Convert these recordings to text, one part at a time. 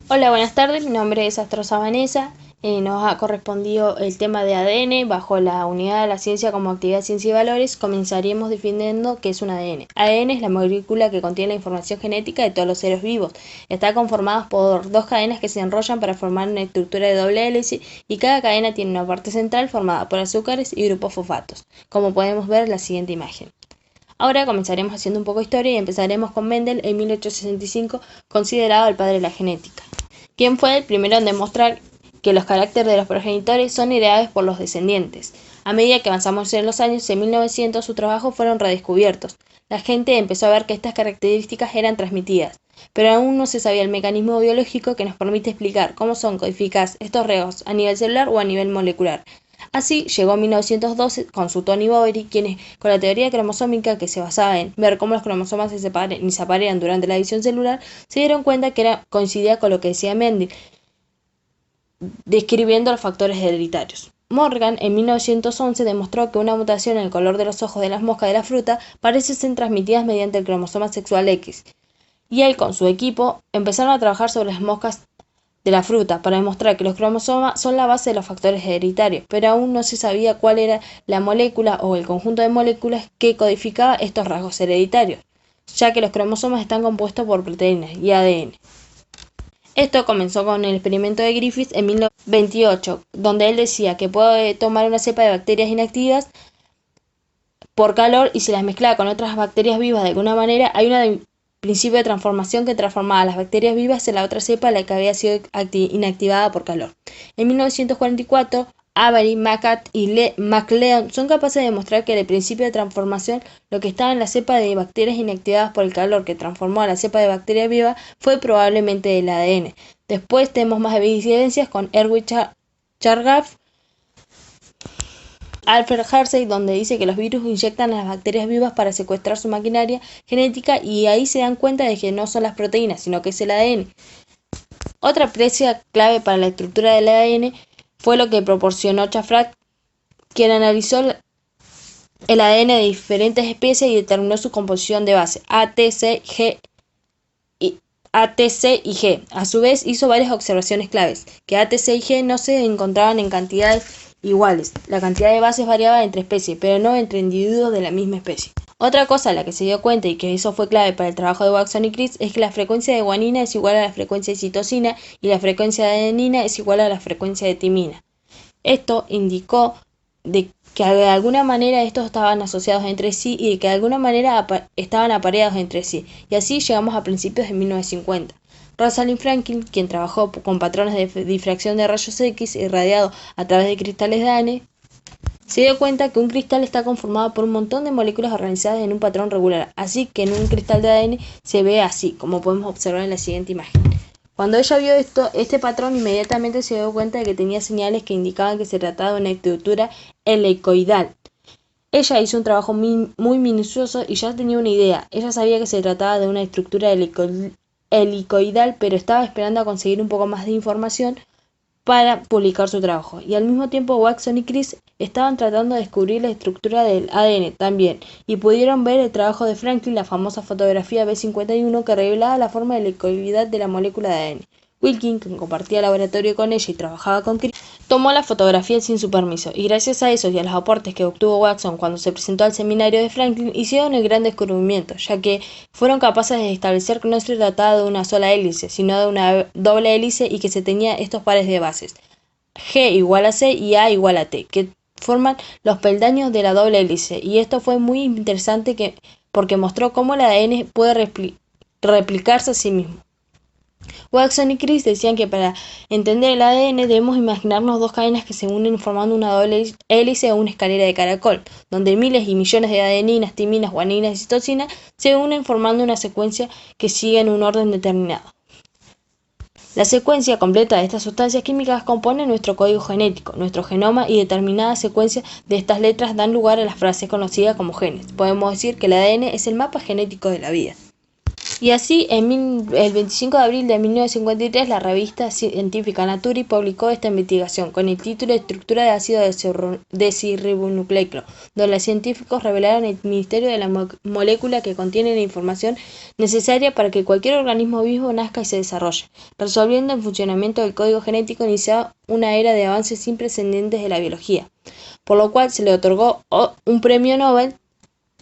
Hola, buenas tardes. Mi nombre es Astrosa Vanessa. Nos ha correspondido el tema de ADN bajo la unidad de la ciencia como actividad, ciencia y valores. Comenzaríamos definiendo qué es un ADN. ADN es la molécula que contiene la información genética de todos los seres vivos. Está conformada por dos cadenas que se enrollan para formar una estructura de doble hélice y cada cadena tiene una parte central formada por azúcares y grupos fosfatos, como podemos ver en la siguiente imagen. Ahora comenzaremos haciendo un poco de historia y empezaremos con Mendel en 1865, considerado el padre de la genética, quien fue el primero en demostrar que los caracteres de los progenitores son heredados por los descendientes. A medida que avanzamos en los años, en 1900 sus trabajos fueron redescubiertos. La gente empezó a ver que estas características eran transmitidas, pero aún no se sabía el mecanismo biológico que nos permite explicar cómo son codificados estos rasgos a nivel celular o a nivel molecular. Así llegó en 1912 con su Tony Boveri, quienes con la teoría cromosómica que se basaba en ver cómo los cromosomas se separan y se aparean durante la división celular, se dieron cuenta que coincidía con lo que decía Mendel, describiendo los factores hereditarios. Morgan en 1911 demostró que una mutación en el color de los ojos de las moscas de la fruta parece ser transmitida mediante el cromosoma sexual X, y él con su equipo empezaron a trabajar sobre las moscas de la fruta para demostrar que los cromosomas son la base de los factores hereditarios, pero aún no se sabía cuál era la molécula o el conjunto de moléculas que codificaba estos rasgos hereditarios, ya que los cromosomas están compuestos por proteínas y ADN. Esto comenzó con el experimento de Griffith en 1928, donde él decía que puede tomar una cepa de bacterias inactivas por calor y si las mezclaba con otras bacterias vivas de alguna manera, hay un principio de transformación que transformaba a las bacterias vivas en la otra cepa, la que había sido inactivada por calor. En 1944, Avery, McCart y McLeod son capaces de demostrar que el principio de transformación, lo que estaba en la cepa de bacterias inactivadas por el calor que transformó a la cepa de bacterias vivas, fue probablemente el ADN. Después tenemos más evidencias con Erwin Chargaff, Alfred Hersey, donde dice que los virus inyectan a las bacterias vivas para secuestrar su maquinaria genética y ahí se dan cuenta de que no son las proteínas, sino que es el ADN. Otra pieza clave para la estructura del ADN fue lo que proporcionó Shafrak, quien analizó el ADN de diferentes especies y determinó su composición de base, A, T, C y G. A su vez hizo varias observaciones claves, que A, T, C y G no se encontraban en cantidades iguales. La cantidad de bases variaba entre especies, pero no entre individuos de la misma especie. Otra cosa a la que se dio cuenta y que eso fue clave para el trabajo de Watson y Crick es que la frecuencia de guanina es igual a la frecuencia de citosina y la frecuencia de adenina es igual a la frecuencia de timina. Esto indicó de que de alguna manera estos estaban asociados entre sí y de que de alguna manera estaban apareados entre sí, y así llegamos a principios de 1950. Rosalind Franklin, quien trabajó con patrones de difracción de rayos X irradiados a través de cristales de ADN, se dio cuenta que un cristal está conformado por un montón de moléculas organizadas en un patrón regular, así que en un cristal de ADN se ve así, como podemos observar en la siguiente imagen. Cuando ella vio este patrón, inmediatamente se dio cuenta de que tenía señales que indicaban que se trataba de una estructura helicoidal. Ella hizo un trabajo muy minucioso y ya tenía una idea. Ella sabía que se trataba de una estructura helicoidal, pero estaba esperando a conseguir un poco más de información para publicar su trabajo. Y al mismo tiempo Watson y Crick estaban tratando de descubrir la estructura del ADN también, y pudieron ver el trabajo de Franklin, la famosa fotografía B51 que revelaba la forma de la helicoidalidad de la molécula de ADN. Wilkin, quien compartía laboratorio con ella y trabajaba con Crick, tomó la fotografía sin su permiso, y gracias a eso y a los aportes que obtuvo Watson cuando se presentó al seminario de Franklin, hicieron el gran descubrimiento, ya que fueron capaces de establecer que no se trataba de una sola hélice, sino de una doble hélice y que se tenía estos pares de bases, G igual a C y A igual a T, que forman los peldaños de la doble hélice, y esto fue muy interesante porque mostró cómo el ADN puede replicarse a sí mismo. Watson y Crick decían que para entender el ADN debemos imaginarnos dos cadenas que se unen formando una doble hélice o una escalera de caracol, donde miles y millones de adeninas, timinas, guaninas y citosinas se unen formando una secuencia que sigue en un orden determinado. La secuencia completa de estas sustancias químicas compone nuestro código genético, nuestro genoma, y determinadas secuencias de estas letras dan lugar a las frases conocidas como genes. Podemos decir que el ADN es el mapa genético de la vida. Y así, el 25 de abril de 1953, la revista científica Nature publicó esta investigación con el título Estructura de ácido desoxirribonucleico, donde los científicos revelaron el misterio de la molécula que contiene la información necesaria para que cualquier organismo vivo nazca y se desarrolle, resolviendo el funcionamiento del código genético iniciado una era de avances sin precedentes de la biología, por lo cual se le otorgó un premio Nobel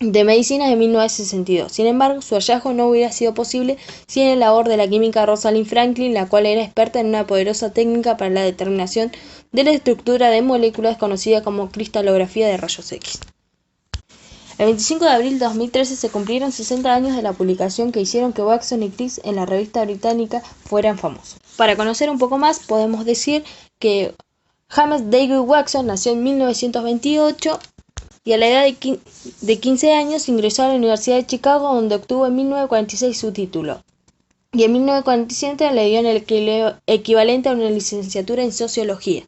de Medicina en 1962. Sin embargo, su hallazgo no hubiera sido posible sin el labor de la química Rosalind Franklin, la cual era experta en una poderosa técnica para la determinación de la estructura de moléculas conocida como cristalografía de rayos X. El 25 de abril de 2013 se cumplieron 60 años de la publicación que hicieron que Watson y Crick en la revista británica fueran famosos. Para conocer un poco más, podemos decir que James David Watson nació en 1928 y a la edad de 15 años ingresó a la Universidad de Chicago, donde obtuvo en 1946 su título. Y en 1947 le dio el equivalente a una licenciatura en Sociología.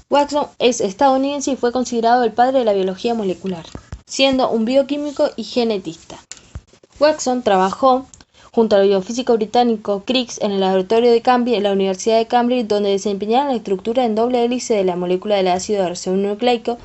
Watson es estadounidense y fue considerado el padre de la biología molecular, siendo un bioquímico y genetista. Watson trabajó junto al biofísico británico Crick en el laboratorio de Cambridge en la Universidad de Cambridge, donde desempeñaron la estructura en doble hélice de la molécula del ácido desoxirribonucleico,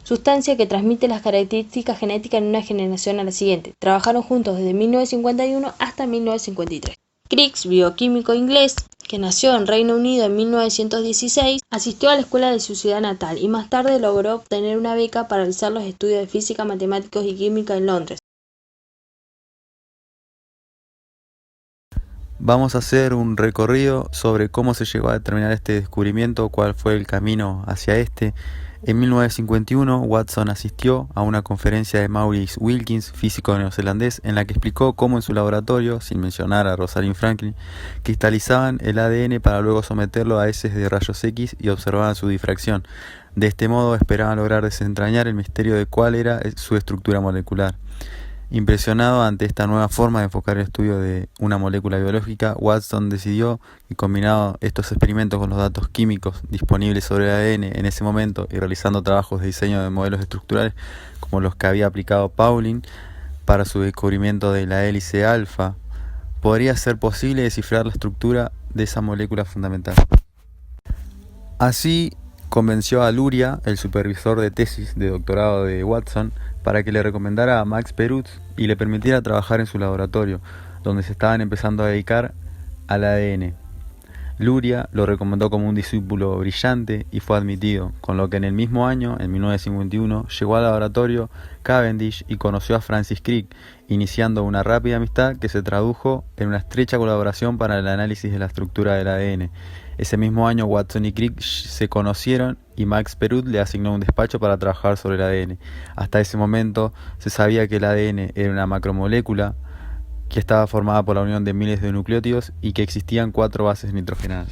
sustancia que transmite las características genéticas en una generación a la siguiente. Trabajaron juntos desde 1951 hasta 1953. Crick, bioquímico inglés, que nació en Reino Unido en 1916, asistió a la escuela de su ciudad natal y más tarde logró obtener una beca para realizar los estudios de física, matemáticos y química en Londres. Vamos a hacer un recorrido sobre cómo se llegó a determinar este descubrimiento, cuál fue el camino hacia este. En 1951, Watson asistió a una conferencia de Maurice Wilkins, físico neozelandés, en la que explicó cómo en su laboratorio, sin mencionar a Rosalind Franklin, cristalizaban el ADN para luego someterlo a heces de rayos X y observaban su difracción. De este modo esperaban lograr desentrañar el misterio de cuál era su estructura molecular. Impresionado ante esta nueva forma de enfocar el estudio de una molécula biológica, Watson decidió que combinado estos experimentos con los datos químicos disponibles sobre el ADN en ese momento y realizando trabajos de diseño de modelos estructurales como los que había aplicado Pauling para su descubrimiento de la hélice alfa, podría ser posible descifrar la estructura de esa molécula fundamental. Así, convenció a Luria, el supervisor de tesis de doctorado de Watson, para que le recomendara a Max Perutz y le permitiera trabajar en su laboratorio, donde se estaban empezando a dedicar al ADN. Luria lo recomendó como un discípulo brillante y fue admitido, con lo que en el mismo año, en 1951, llegó al laboratorio Cavendish y conoció a Francis Crick, iniciando una rápida amistad que se tradujo en una estrecha colaboración para el análisis de la estructura del ADN. Ese mismo año Watson y Crick se conocieron y Max Perutz le asignó un despacho para trabajar sobre el ADN. Hasta ese momento se sabía que el ADN era una macromolécula que estaba formada por la unión de miles de nucleótidos y que existían 4 bases nitrogenadas.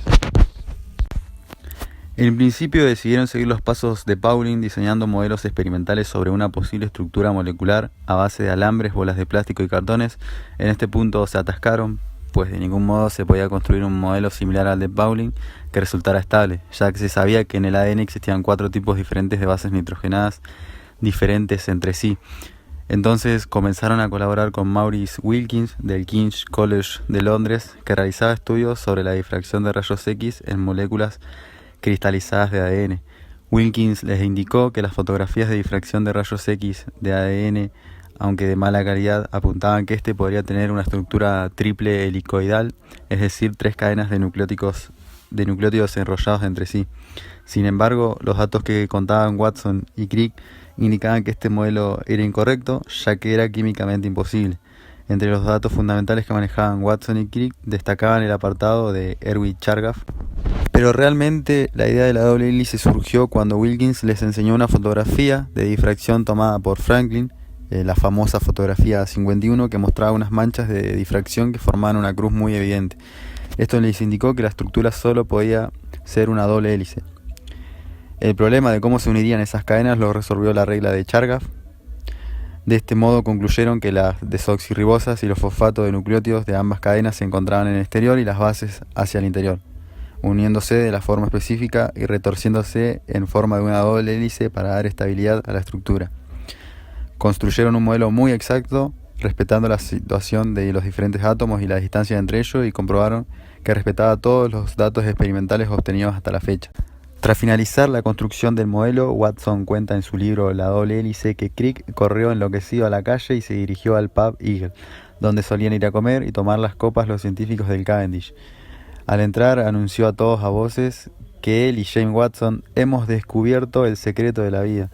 En principio decidieron seguir los pasos de Pauling diseñando modelos experimentales sobre una posible estructura molecular a base de alambres, bolas de plástico y cartones. En este punto se atascaron, pues de ningún modo se podía construir un modelo similar al de Pauling que resultara estable, ya que se sabía que en el ADN existían 4 tipos diferentes de bases nitrogenadas diferentes entre sí. Entonces comenzaron a colaborar con Maurice Wilkins del King's College de Londres, que realizaba estudios sobre la difracción de rayos X en moléculas cristalizadas de ADN. Wilkins les indicó que las fotografías de difracción de rayos X de ADN, aunque de mala calidad, apuntaban que este podría tener una estructura triple helicoidal, es decir, 3 cadenas de nucleótidos enrollados entre sí. Sin embargo, los datos que contaban Watson y Crick indicaban que este modelo era incorrecto, ya que era químicamente imposible. Entre los datos fundamentales que manejaban Watson y Crick destacaban el apartado de Erwin Chargaff. Pero realmente la idea de la doble hélice surgió cuando Wilkins les enseñó una fotografía de difracción tomada por Franklin, la famosa fotografía 51, que mostraba unas manchas de difracción que formaban una cruz muy evidente. Esto les indicó que la estructura solo podía ser una doble hélice. El problema de cómo se unirían esas cadenas lo resolvió la regla de Chargaff. De este modo concluyeron que las desoxirribosas y los fosfatos de nucleótidos de ambas cadenas se encontraban en el exterior y las bases hacia el interior, uniéndose de la forma específica y retorciéndose en forma de una doble hélice para dar estabilidad a la estructura. Construyeron un modelo muy exacto respetando la situación de los diferentes átomos y la distancia entre ellos, y comprobaron que respetaba todos los datos experimentales obtenidos hasta la fecha. Tras finalizar la construcción del modelo, Watson cuenta en su libro La doble hélice que Crick corrió enloquecido a la calle y se dirigió al pub Eagle, donde solían ir a comer y tomar las copas los científicos del Cavendish. Al entrar, anunció a todos a voces que él y James Watson hemos descubierto el secreto de la vida.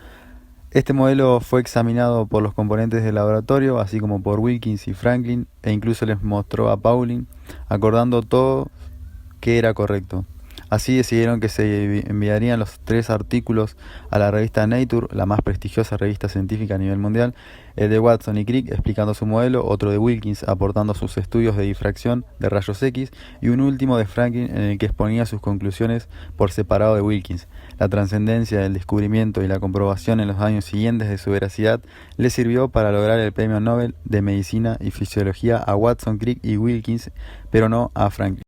Este modelo fue examinado por los componentes del laboratorio, así como por Wilkins y Franklin, e incluso les mostró a Pauling, acordando todo que era correcto. Así decidieron que se enviarían los 3 artículos a la revista Nature, la más prestigiosa revista científica a nivel mundial, el de Watson y Crick explicando su modelo, otro de Wilkins aportando sus estudios de difracción de rayos X, y un último de Franklin en el que exponía sus conclusiones por separado de Wilkins. La trascendencia del descubrimiento y la comprobación en los años siguientes de su veracidad le sirvió para lograr el premio Nobel de Medicina y Fisiología a Watson, Crick y Wilkins, pero no a Franklin.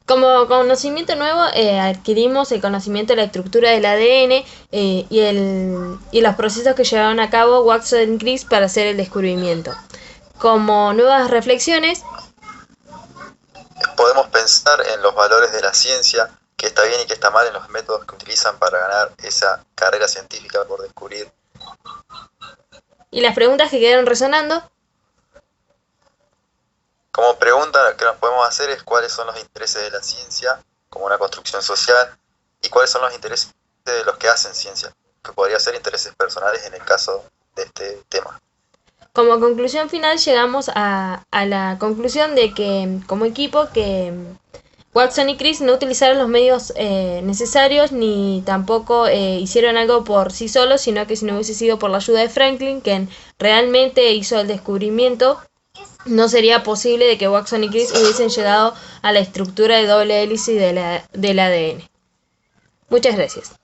Como conocimiento nuevo, adquirimos el conocimiento de la estructura del ADN y los procesos que llevaron a cabo Watson y Crick para hacer el descubrimiento. Como nuevas reflexiones, Podemos pensar en los valores de la ciencia, qué está bien y qué está mal en los métodos que utilizan para ganar esa carrera científica por descubrir. y las preguntas que quedaron resonando. Como pregunta que nos podemos hacer es cuáles son los intereses de la ciencia como una construcción social y cuáles son los intereses de los que hacen ciencia, que podría ser intereses personales en el caso de este tema. Como conclusión final llegamos a la conclusión de que como equipo que Watson y Crick no utilizaron los medios necesarios ni tampoco hicieron algo por sí solos, sino que si no hubiese sido por la ayuda de Franklin, quien realmente hizo el descubrimiento, no sería posible de que Watson y Crick hubiesen llegado a la estructura de doble hélice del ADN. Muchas gracias.